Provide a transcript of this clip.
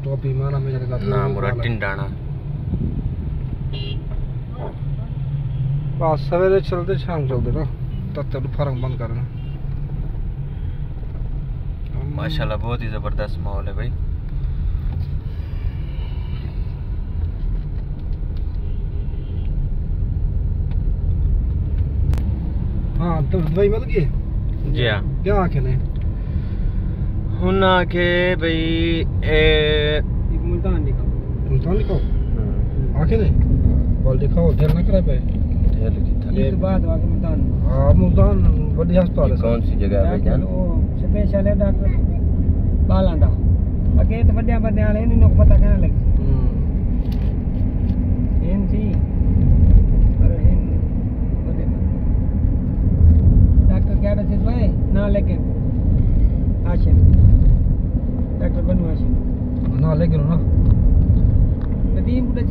टोपी मारा मेरे का ना मुरा टिंडाना बस सवेरे चलते शाम चलते ना तब तक फर्क बंद करना। माशाल्लाह बहुत ही जबरदस्त माहौल है भाई। हाँ तो दवाई मिल गई जी हाँ क्या आखे ने हुन आके भाई मुल्तान दिखाओ आखे ने बोल दिखाओ ढेर ना करे पे ये तो बाद आके मुल्तान। हाँ मुल्तान बड़ी अस्पताल है। कौन सी जगह है भाईजान? स्पेशल है डॉक्टर बालां दा अगे तो बड़े बड़े वाले इन्हें पता कहने लग इन सी पर इन बड़े डॉक्टर क्या रचित भाई ना लेके आशिम डॉक्टर बनू आशिम ना लेके ना नदीम बुढ़े